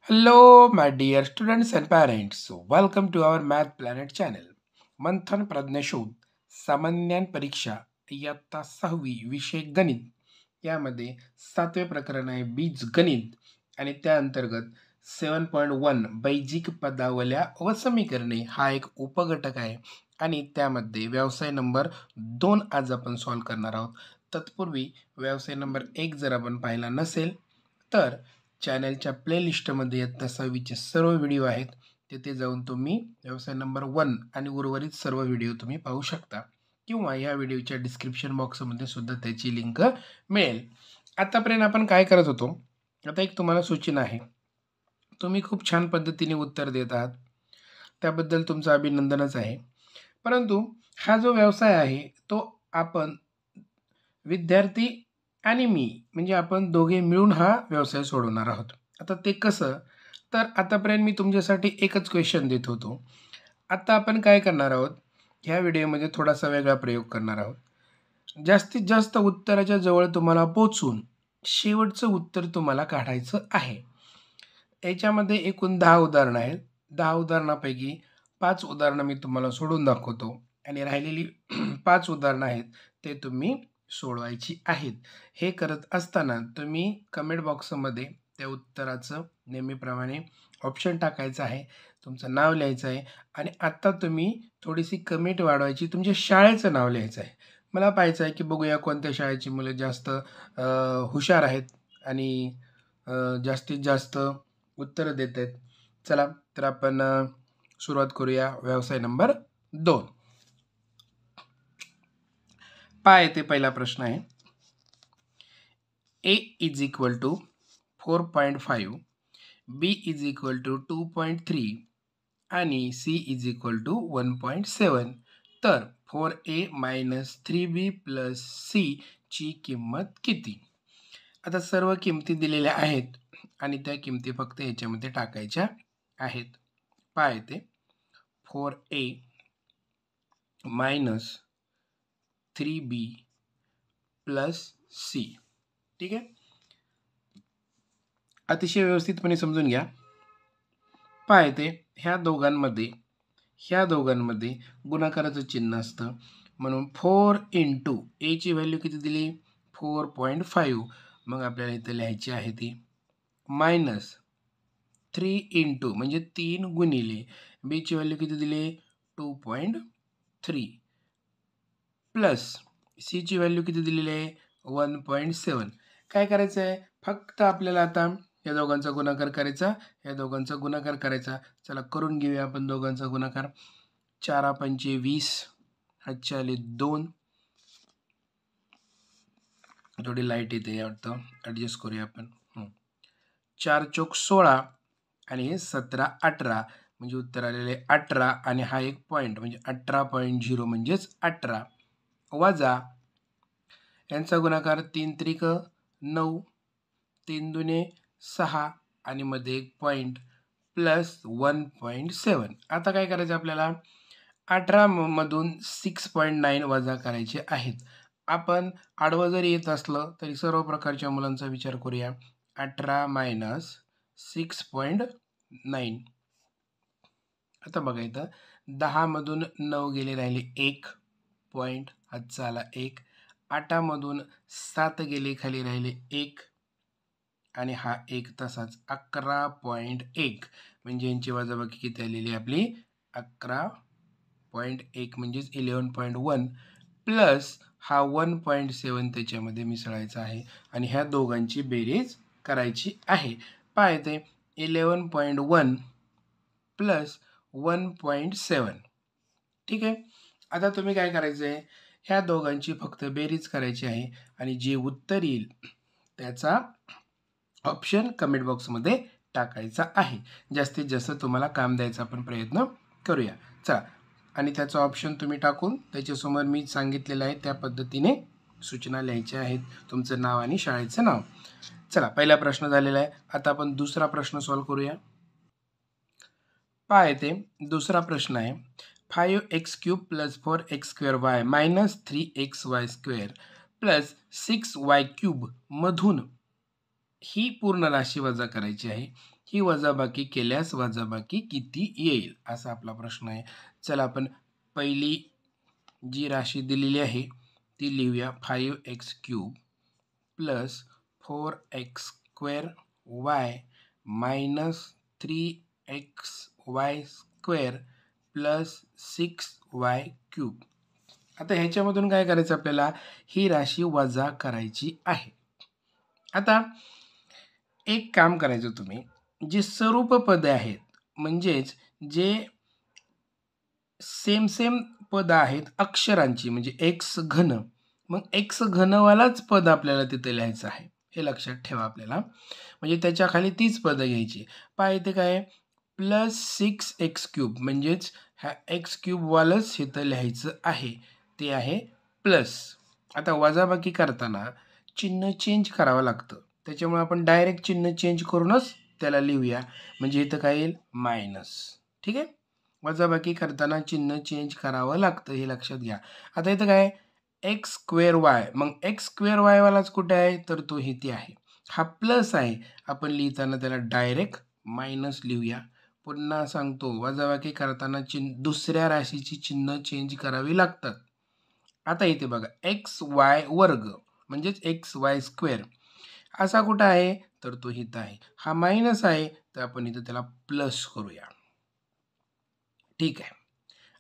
Hello, my dear students and parents. Welcome to our Math Planet channel. मंथन प्रज्ञाशोध सामान्य परीक्षा इयत्ता 6वी विषय गणित यामध्ये 7वे प्रकरण आहे बीज गणित आणि त्या अंतर्गत 7.1 बैजिक पदावल्या व समीकरणे हा एक उपघटक आहे आणि त्यामध्ये व्यवसाय नंबर 2 आज आपण सॉल्व करणार आहोत. तत्पूर्वी व्यवसाय नंबर 1 जर आपण पाहिला नसेल तर चॅनलच्या प्लेलिस्टमध्ये इयत्ता 6वीचे सर्व व्हिडिओ आहेत. तिथे जाऊन तुम्ही व्यवसाय नंबर 1 आणि उर्वरित सर्व व्हिडिओ तुम्ही पाहू शकता किंवा या व्हिडिओच्या डिस्क्रिप्शन बॉक्समध्ये सुद्धा त्याची लिंक मिळेल. आतापर्यंत आपण काय करत होतो, आता एक तुम्हाला सूचना आहे. तुम्ही खूप छान पद्धतीने उत्तर देत आहात, त्याबद्दल तुमचं अभिनंदनच आहे. परंतु हा जो व्यवसाय आहे तो आपण विद्यार्थी आणि मी म्हणजे आपण दोघे मिळून हा व्यवसाय सोडवणार आहोत. आता ते कसं, तर आतापर्यंत मी तुमच्यासाठी एकच क्वेश्चन देत होतो. आता आपण काय करणार आहोत, ह्या व्हिडिओमध्ये थोडासा वेगळा प्रयोग करणार आहोत. जास्तीत जास्त उत्तराच्या जवळ तुम्हाला पोचून शेवटचं उत्तर तुम्हाला काढायचं आहे. याच्यामध्ये एकूण 10 उदाहरणं आहेत. 10 उदाहरणापैकी 5 उदाहरणं मी तुम्हाला सोडून दाखवतो आणि राहिलेली 5 उदाहरणं आहेत ते तुम्ही सोडवायची आहेत. हे करत असताना तुम्ही कमेंट बॉक्समध्ये त्या उत्तराचं नेहमीप्रमाणे ऑप्शन टाकायचं आहे, तुमचं नाव लिहायचं आहे आणि आत्ता तुम्ही थोडीशी कमेंट वाढवायची, तुमच्या शाळेचं नाव लिहायचं आहे. मला पाहायचं आहे की बघूया कोणत्या शाळेची मुलं जास्त हुशार आहेत आणि जास्तीत जास्त उत्तरं देत आहेत. चला तर आपण सुरुवात करूया. व्यवसाय नंबर 2 पहा, येथे पहिला प्रश्न आहे. A is equal to 4.5, B is equal to 2.3 आणि C इज इक्वल टू 1.7. तर 4A minus 3B plus C ची किंमत किती? आता सर्व किमती दिलेल्या आहेत आणि त्या किमती फक्त याच्यामध्ये टाकायच्या आहेत. पहा येते 4A minus 3B plus C. ठीक आहे, अतिशय व्यवस्थितपणे समजून घ्या. पहा येते ह्या दोघांमध्ये गुणाकाराचं चिन्ह असतं, म्हणून 4 इंटू एची व्हॅल्यू किती दिली 4.5, मग आपल्याला इथं लिहायची आहे ती मायनस 3 इंटू म्हणजे 3 गुणिले बीची व्हॅल्यू किती दिली 2.3 प्लस सीची व्हॅल्यू किती दिलेली आहे 1.7. काय करायचं आहे, फक्त आपल्याला आता या दोघांचा गुणाकार करायचा, या दोघांचा गुणाकार करायचा. चला करून घेऊया आपण दोघांचा गुणाकार. 4 पंचे 20, हातच्या आले 2, थोडी लाईट येते वाटतं, ॲडजस्ट करूया आपण. 4 चोक 16 आणि हे 17 18 म्हणजे उत्तर आलेले 18 आणि हा एक पॉईंट म्हणजे 18.0 म्हणजेच 18 वजा यांचा गुणाकार 3 त्रिक 9, 3 दुने 6 आणि मध्ये एक पॉईंट प्लस 1.7. आता काय करायचं आपल्याला 18 मधून 6.9 वजा करायचे आहेत. आपण आडवं जरी येत असलं तरी सर्व प्रकारच्या मुलांचा विचार करूया. 18 मायनस 6.9. आता बघा इथं 10 मधून 9 गेले, राहिले 1 पॉईंट, हातचा आला 1. 8 मधून 7 गेले, खाली राहिले 1 आणि हा 1 तसाच 11.1 म्हणजे यांची वजाबाकी किती आलेली आपली 11.1 म्हणजेच 11.1 प्लस हा 1.7 त्याच्यामध्ये मिसळायचा आहे आणि ह्या दोघांची बेरीज करायची आहे. पहा येते 11.1 प्लस 1.7. ठीक आहे, आता तुम्ही काय करायचं आहे, ह्या दोघांची फक्त बेरीज करायची आहे आणि जे उत्तर येईल त्याचा ऑप्शन कमेंट बॉक्समध्ये टाकायचा आहे. जास्तीत जास्त तुम्हाला काम द्यायचा आपण प्रयत्न करूया. चला, आणि त्याचा ऑप्शन तुम्ही टाकून त्याच्यासमोर मी सांगितलेलं आहे त्या पद्धतीने सूचना लिहायच्या आहेत, तुमचं नाव आणि शाळेचं नाव. चला, पहिला प्रश्न झालेला आहे. आता आपण दुसरा प्रश्न सॉल्व करूया. पहा येते दुसरा प्रश्न आहे 5x cube plus 4x square y minus 3xy square plus 6y cube मधून ही पूर्ण राशी वजा करायची आहे. ही वजाबाकी केल्यास वजाबाकी किती येईल असा आपला प्रश्न आहे. चला आपण पहिली जी राशी दिलेली आहे ती लिहूया. 5x³ plus 4x² y minus 3xy² plus 6y³. आता ह्याच्यामधून काय करायचं आपल्याला, ही राशी वजा करायची आहे. आता एक काम करायचं तुम्ही, जे स्वरूप पदे आहेत म्हणजेच जे सेम पद आहेत अक्षरांची म्हणजे x घन, मग x घनवालाच पद आपल्याला तिथे लिहायचं आहे. हे लक्षात ठेवा आपल्याला. म्हणजे त्याच्या खाली तीच पदं घ्यायची. पहा इथे काय प्लस 6x³ म्हणजेच ह्या x³ वालच इथं लिहायचं आहे, ते आहे प्लस. आता वजाबाकी करताना चिन्ह चेंज करावं लागतं, त्याच्यामुळे आपण डायरेक्ट चिन्ह चेंज करूनच त्याला लिहूया. म्हणजे इथं काय येईल मायनस. ठीक आहे, वजाबाकी करताना चिन्ह चेंज करावं लागतं, हे लक्षात घ्या. आता इथं काय x²y, मग x² y वालाच कुठे आहे तर तो इथे आहे. हा प्लस आहे, आपण लिहिताना त्याला डायरेक्ट मायनस लिहूया. पुन्हा सांगतो, वजाबाकी करताना दुसऱ्या राशीची चिन्ह चेंज करावी लागतात. आता इथे बघा xy² म्हणजेच xy² असा कुठं आहे तर तो इथं आहे. हा मायनस आहे तर आपण इथं त्याला प्लस करूया. ठीक आहे.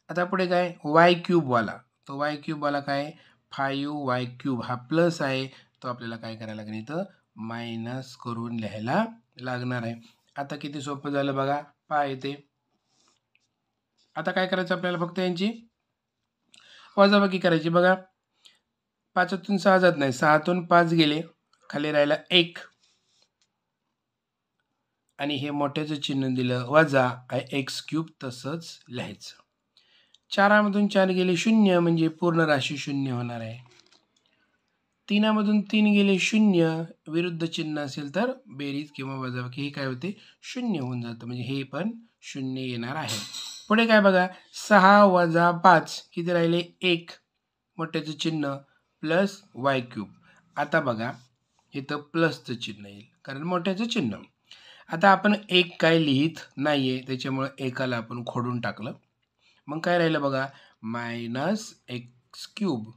आता पुढे काय y³ वाला, तो y³ वाला काय 5y³ हा प्लस आहे, तो आपल्याला काय करायला लागेल इथं मायनस करून लिहायला लागणार आहे. आता किती सोपं झालं बघा. पहा इथे आता काय करायचं आपल्याला, फक्त यांची वजाबाकी करायची. बघा 5तून 6 जात नाही, 6तून 5 गेले, खाली राहिला 1 आणि हे मोठ्याचं चिन्ह दिलं वजा x³ तसंच लिहायचं. 4मधून 4 गेले 0 म्हणजे पूर्ण राशी 0 होणार आहे. 3मधून 3 गेले 0, विरुद्ध चिन्ह असेल तर बेरीज किंवा वजाबाकी हे काय होते 0 होऊन जातं, म्हणजे हे पण 0 येणार आहे. पुढे काय बघा 6 वजा 5 किती राहिले 1, मोठ्याचं चिन्ह प्लस y³. आता बघा इथं प्लसचं चिन्ह येईल कारण मोठ्याचं चिन्ह. आता आपण एक काय लिहित नाहीये, त्याच्यामुळे एकाला आपण खोडून टाकलं. मग काय राहिलं बघा मायनस x³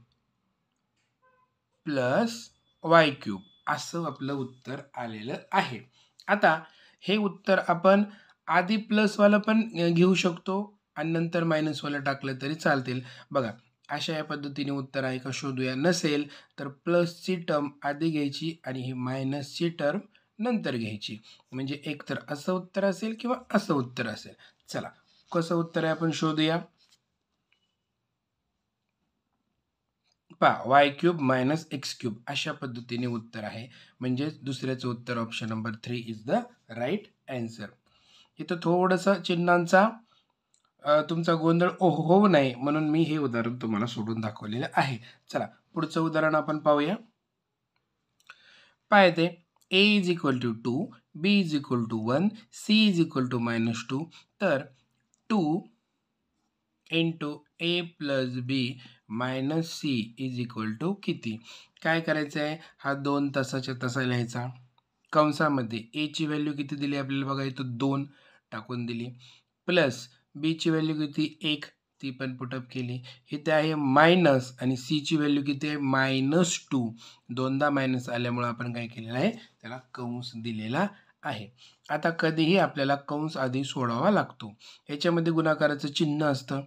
प्लस y³ असं आपलं उत्तर आलेलं आहे. आता हे उत्तर आपण आधी प्लसवालं पण घेऊ शकतो आणि नंतर मायनसवालं टाकलं तरी चालतील. बघा अशा या पद्धतीने उत्तर आहे का शोधूया. नसेल तर प्लसची टर्म आधी घ्यायची आणि ही मायनसची टर्म नंतर घ्यायची, म्हणजे एक तर असं उत्तर असेल किंवा असं उत्तर असेल. चला कसं उत्तर आहे आपण शोधूया. पहा y³ मायनस x³ अशा पद्धतीने उत्तर आहे, म्हणजे दुसऱ्याचं उत्तर option number 3 is the right answer. इथं थोडंसं चिन्हांचा तुमचा गोंधळ होऊ नये म्हणून मी हे उदाहरण तुम्हाला सोडून दाखवलेलं आहे. चला पुढचं उदाहरण आपण पाहूया. पहा येते a is equal to 2, b is equal to 1, c is equal to -2. तर 2 into a plus b minus c is equal to किती. काय करायचं आहे, हा 2 तसाच्या तसा लिहायचा. कंसामध्ये a ची व्हॅल्यू किती दिली आपल्याला बघा इथं 2 टाकून दिली, प्लस b ची व्हॅल्यू किती 1 ती पण पुटअप केली. इथे आहे मायनस आणि c ची व्हॅल्यू किती आहे -2. दोनदा मायनस आल्यामुळे आपण काय केलेलं आहे त्याला कंस दिलेला आहे. आता कधीही आपल्याला कंस आधी सोडावा लागतो. याच्यामध्ये गुणाकाराचं चिन्ह असतं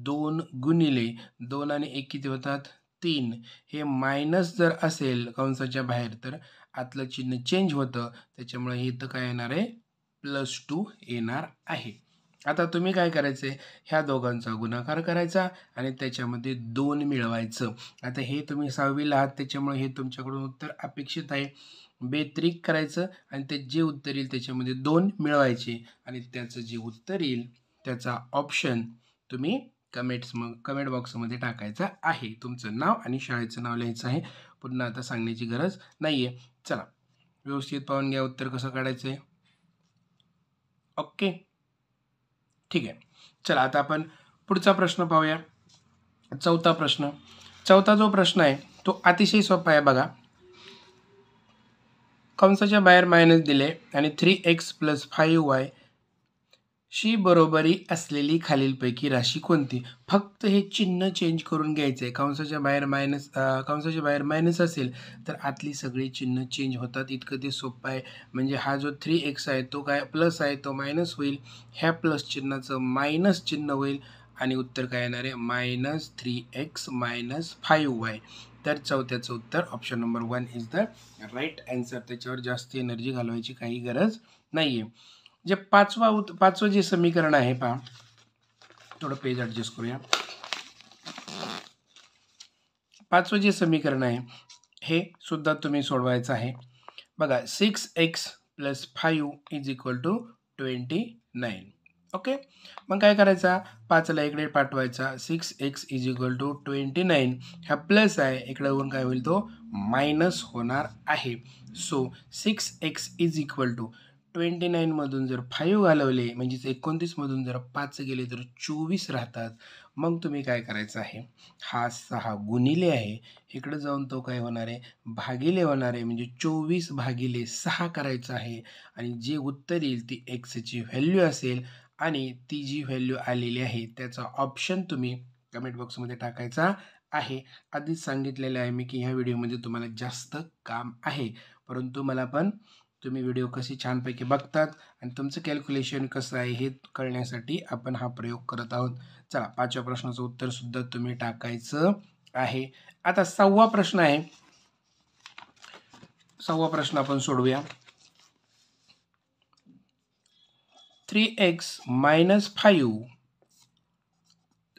2 गुणिले 2 आणि 1 किती होतात 3. हे मायनस जर असेल कंसाच्या बाहेर तर आतलं चिन्ह चेंज होतं, त्याच्यामुळे इथं काय येणार आहे +2 येणार आहे. आता तुम्ही काय करायचं आहे, ह्या दोघांचा गुणाकार करायचा आणि त्याच्यामध्ये 2 मिळवायचं. आता हे तुम्ही 6वीला आहात त्याच्यामुळे हे तुमच्याकडून उत्तर अपेक्षित आहे. बेत्रिक करायचं आणि ते जे उत्तर येईल त्याच्यामध्ये 2 मिळवायचे आणि त्याचं जे उत्तर येईल त्याचा ऑप्शन तुम्ही कमेंट बॉक्समध्ये टाकायचा आहे. तुमचं नाव आणि शाळेचं नाव लिहायचं आहे. पुन्हा आता सांगण्याची गरज नाही आहे. चला व्यवस्थित पाहून घ्या उत्तर कसं काढायचं आहे. ओके ठीक आहे. चला आता आपण पुढचा प्रश्न पाहूया. चौथा जो प्रश्न आहे तो अतिशय सोपा आहे बघा. कंसाच्या बाहेर मायनस दिले आणि 3x + 5y शी बरोबरी असलेली खालीलपैकी राशी कोणती? फक्त हे चिन्ह चेंज करून घ्यायचं आहे. कंसाच्या बाहेर मायनस असेल तर आतली सगळी चिन्ह चेंज होतात. इतकं ते सोपं आहे. म्हणजे हा जो 3x आहे तो काय प्लस आहे तो मायनस होईल. ह्या प्लस चिन्हाचं मायनस चिन्ह होईल आणि उत्तर काय येणार आहे? -3x - 5y. तर चौथ्याचं उत्तर option number 1 is the right answer. त्याच्यावर जास्त एनर्जी घालवायची काही गरज नाही आहे. जे पाचवं जे समीकरण आहे पहा, थोडं पेज ॲडजस्ट करूया. पाचवं जे समीकरण आहे हे सुद्धा तुम्ही सोडवायचं आहे. बघा 6x + 5 = 29. ओके, मग काय करायचा? 5ला इकडे पाठवायचा. 6x = 29. हा प्लस आहे, इकडे होऊन काय होईल तो मायनस होणार आहे. सो 6x = 29 मधून जर 5 घालवले म्हणजेच 29 मधून जर 5 गेले तर 24 राहतात. मग तुम्ही काय करायचं आहे? हा 6 गुणिले आहे, इकडे जाऊन तो काय होणार आहे? भागिले होणार आहे. म्हणजे 24/6 करायचं आहे आणि जे उत्तर येईल ती एक्सची व्हॅल्यू असेल आणि ती जी व्हॅल्यू आलेली आहे त्याचा ऑप्शन तुम्ही कमेंट बॉक्समध्ये टाकायचा आहे. आधीच सांगितलेलं आहे मी की ह्या व्हिडिओमध्ये तुम्हाला जास्त काम आहे, परंतु मला पण तुम्ही व्हिडिओ कसे छानपैकी बघतात आणि तुमचं कॅल्क्युलेशन कसं आहे हे कळण्यासाठी आपण हा प्रयोग करत आहोत. चला, 5व्या प्रश्नाचं उत्तर सुद्धा तुम्ही टाकायचं आहे. आता 6वा प्रश्न आहे. 6वा प्रश्न आपण सोडवूया. 3x - 5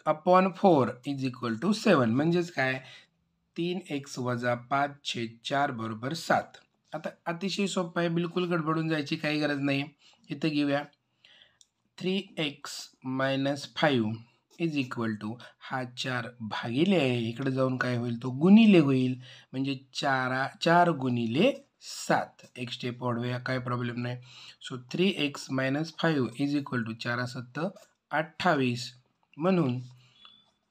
upon 4 = 7. म्हणजेच काय? 3x - 5/4 = 7. आता अतिशय सोपं आहे, बिलकुल गडबडून जायची काही गरज नाही. इथं घेऊया 3x - 5 = हा 4 भागिले आहे, इकडे जाऊन काय होईल तो गुणिले होईल. म्हणजे 4 गुणिले 7. एक स्टेप वाढवूया, काय प्रॉब्लेम नाही. So 3x - 5 = 4 × 7 = 28. म्हणून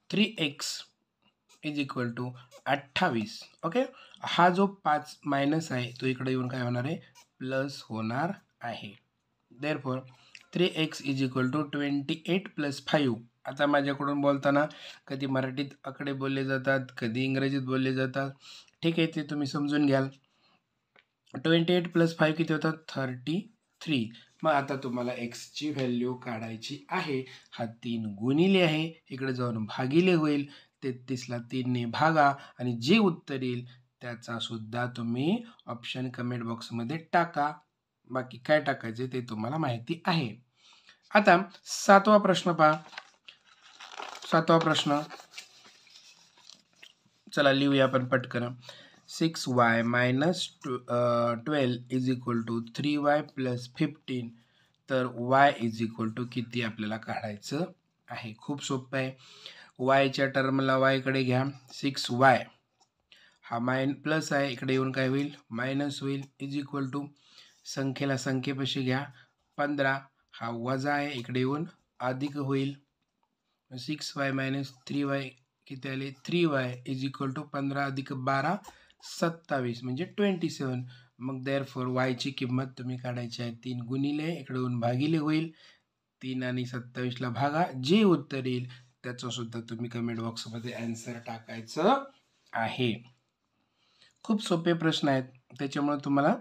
3x = 28. ओके, हा जो 5 मायनस आहे तो इकडे येऊन काय होणार आहे? प्लस होणार आहे. Therefore 3x = 28 + 5. आता माझ्याकडून बोलताना कधी मराठीत आकडे बोलले जातात, कधी इंग्रजीत बोलले जातात. ठीक आहे, ते तुम्ही समजून घ्याल. 28 + 5 किती होतात? 33. मग आता तुम्हाला एक्सची व्हॅल्यू काढायची आहे. हा 3 गुणिले आहे, इकडे जाऊन भागिले होईल. 33ला 3ने भागा आणि जे उत्तर येईल त्याचा सुद्धा तुम्ही ऑप्शन कमेंट बॉक्समध्ये टाका. बाकी काय टाकायचे ते तुम्हाला माहिती आहे. आता 7वा प्रश्न पहा. 7वा प्रश्न चला लिहूया आपण पटकन. 6y - 12 = 3y + 15. तर y = किती आपल्याला काढायचं आहे? खूप सोपं आहे. yच्या टर्मला y कडे घ्या. 6y हा प्लस आहे, इकडे येऊन काय होईल? मायनस होईल. = संख्येला संख्येपाशी घ्या. 15 हा वजा आहे, इकडे येऊन अधिक होईल. 6y - 3y किती आले? 3y = 15 + 12 27 म्हणजे 27. मग देअरफॉर y ची किंमत तुम्ही काढायची आहे. 3 गुणिले, इकडे येऊन भागिले होईल. 3 आणि 27ला भागा, जे उत्तर येईल त्याचं सुद्धा तुम्ही कमेंट बॉक्समध्ये आन्सर टाकायचं आहे. खूप सोपे प्रश्न आहेत, त्याच्यामुळे तुम्हाला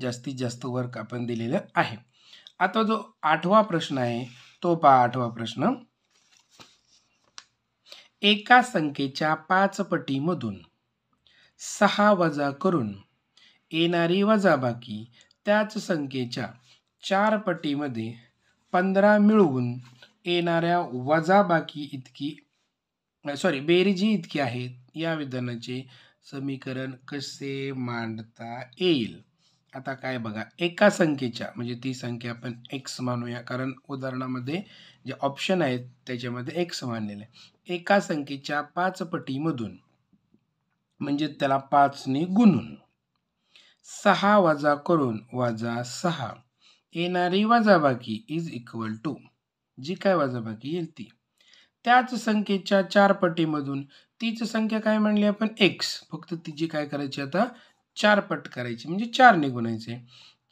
जास्तीत जास्त वर्क आपण दिलेलं आहे. आता जो 8वा प्रश्न आहे तो पहा. 8वा प्रश्न. एका संख्येच्या 5 पटीमधून 6 वजा करून येणारी वजाबाकी त्याच संख्येच्या 4 पटीमध्ये 15 मिळवून येणाऱ्या वजाबाकी इतकी बेरीजी इतकी आहे. या विधानाचे समीकरण कसे मांडता येईल? आता काय बघा, एका संख्येच्या म्हणजे ती संख्या आपण x मानूया, कारण उदाहरणामध्ये जे ऑप्शन आहेत त्याच्यामध्ये x मानलेलं आहे. एका संख्येच्या 5 पटीमधून म्हणजे त्याला 5 ने गुणून 6 वजा करून वजा 6 येणारी वजाबाकी = जी काय वजाबाकी येईल ती त्याच संख्येच्या 4 पटीमधून तीच संख्या काय म्हणली आपण? x. फक्त तिची काय करायची आता? 4 पट करायची म्हणजे 4 ने गुणायचे.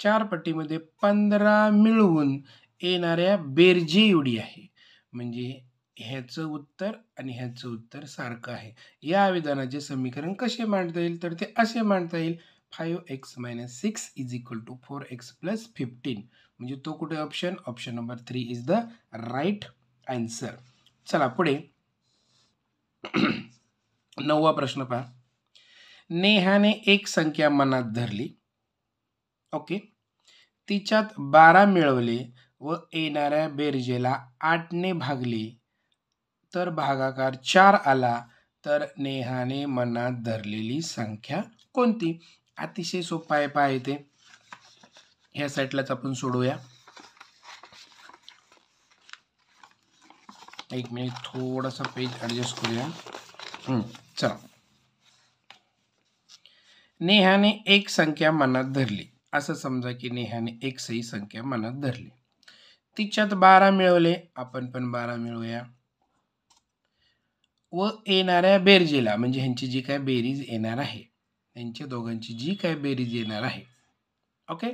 4 पटीमध्ये 15 मिळवून येणाऱ्या बेरजे एवढी आहे. म्हणजे ह्याचं उत्तर आणि ह्याचं उत्तर सारखं आहे. या विधानाचे समीकरण कसे मांडता येईल? तर ते असे मांडता येईल 5x - 6 = 4x + 15. म्हणजे तो कुठे option? Option number 3 is the right answer. चला पुढे 9वा प्रश्न पहा. नेहाने एक संख्या मनात धरली. ओके. तिच्यात 12 मिळवले व येणाऱ्या बेरजेला 8 ने भागले तर भागाकार 4 आला तर नेहाने मनात धरलेली संख्या कोणती? अतिशय सोपं आहे पहा इथे. ह्या साईडलाच आपण सोडूया. एक मिनिट थोडासा पेज ॲडजस्ट करूया. चला. नेहाने एक संख्या मनात धरली. असं समजा की नेहाने एक सही संख्या मनात धरली. तिच्यात 12 मिळवले, आपण पण 12 मिळवूया. व येणाऱ्या बेरजेला म्हणजे ह्यांची जी काय बेरीज येणार आहे, यांच्या दोघांची जी काय बेरीज येणार आहे, ओके,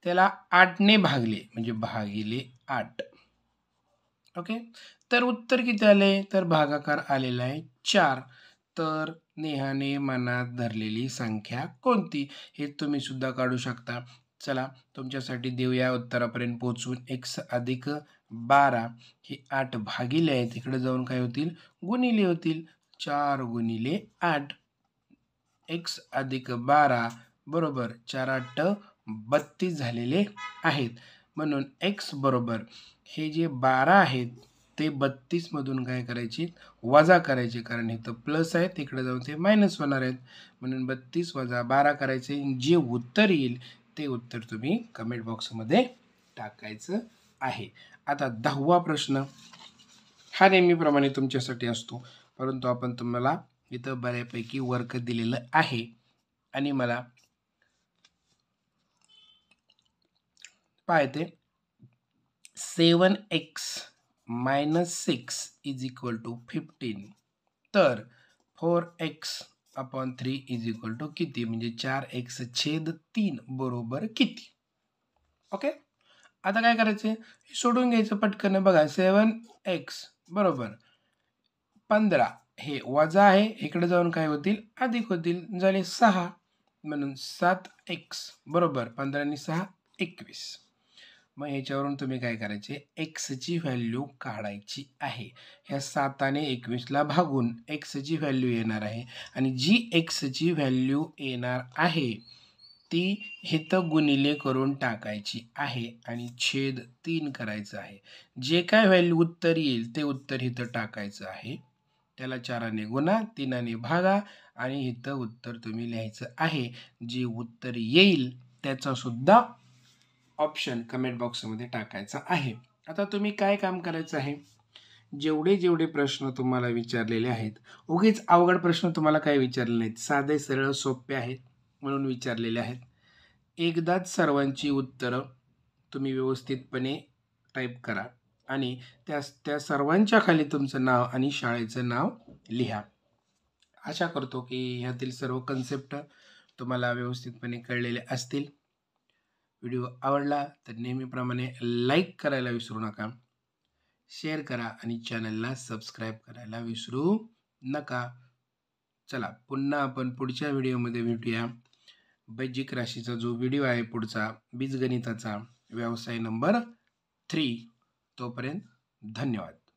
त्याला 8 ने भागले म्हणजे भागिले 8. ओके. तर उत्तर किती आले? तर भागाकार आलेला आहे 4. तर नेहाने मनात धरलेली संख्या कोणती? हे तुम्ही सुद्धा काढू शकता. चला तुमच्यासाठी देऊया उत्तरापर्यंत पोहोचून. x + 12 हे 8 भागिले आहेत, इकडे जाऊन काय होतील? गुणिले होतील. 4 × 8 x + 12 बरोबर 4 × 8 = 32 झालेले आहेत. म्हणून x बरोबर हे जे 12 आहेत ते 32 मधून काय करायचे? वजा करायचे. कारण इथं प्लस आहे, तिकडे जाऊन ते मायनस होणार आहेत. म्हणून 32 - 12 करायचे. जे उत्तर येईल ते उत्तर तुम्ही कमेंट बॉक्समध्ये टाकायचं आहे. आता 10वा प्रश्न हा नेहमीप्रमाणे तुमच्यासाठी असतो, परंतु आपण तुम्हाला इथं बऱ्यापैकी वर्क दिलेलं आहे आणि मला पाहते 7x - 6 = 15. तर 4x/3 = किती? म्हणजे 4x/3 बरोबर किती? ओके. आता काय करायचं? सोडून घ्यायचं पटकन. बघा 7x बरोबर 15 हे वजा आहे, इकडे जाऊन काय होतील? अधिक होतील. झाले 6. म्हणून 7x बरोबर 15 आणि 6 21. मग ह्याच्यावरून तुम्ही काय करायचे? एक्सची व्हॅल्यू काढायची आहे. ह्या 7 ने 21ला भागून एक्सची व्हॅल्यू येणार आहे आणि जी एक्सची व्हॅल्यू येणार आहे ती इथं गुणिले करून टाकायची आहे आणि छेद 3 करायचं आहे. जे काय व्हॅल्यू उत्तर येईल ते उत्तर इथं टाकायचं आहे. त्याला 4 ने गुणा, 3 ने भागा आणि इथं उत्तर तुम्ही लिहायचं आहे. जे उत्तर येईल त्याचा सुद्धा ऑप्शन कमेंट बॉक्समध्ये टाकायचा आहे. आता तुम्ही काय काम करायचं आहे? जेवढे प्रश्न तुम्हाला विचारलेले आहेत, उगीच अवघड प्रश्न तुम्हाला काय विचारले नाहीत, साधे सरळ सोपे आहेत म्हणून विचारलेले आहेत. एकदाच सर्वांची उत्तरं तुम्ही व्यवस्थितपणे टाईप करा आणि त्या सर्वांच्या खाली तुमचं नाव आणि शाळेचं नाव लिहा. आशा करतो की ह्यातील सर्व कन्सेप्ट तुम्हाला व्यवस्थितपणे कळलेले असतील. व्हिडिओ आवडला तर नेहमीप्रमाणे लाईक करायला विसरू नका, शेअर करा आणि चॅनलला सबस्क्राईब करायला विसरू नका. चला पुन्हा आपण पुढच्या व्हिडिओमध्ये भेटूया. बेजिक राशीचा जो व्हिडिओ आहे पुढचा, बीजगणिताचा व्यवसाय नंबर 3. तोपर्यंत धन्यवाद.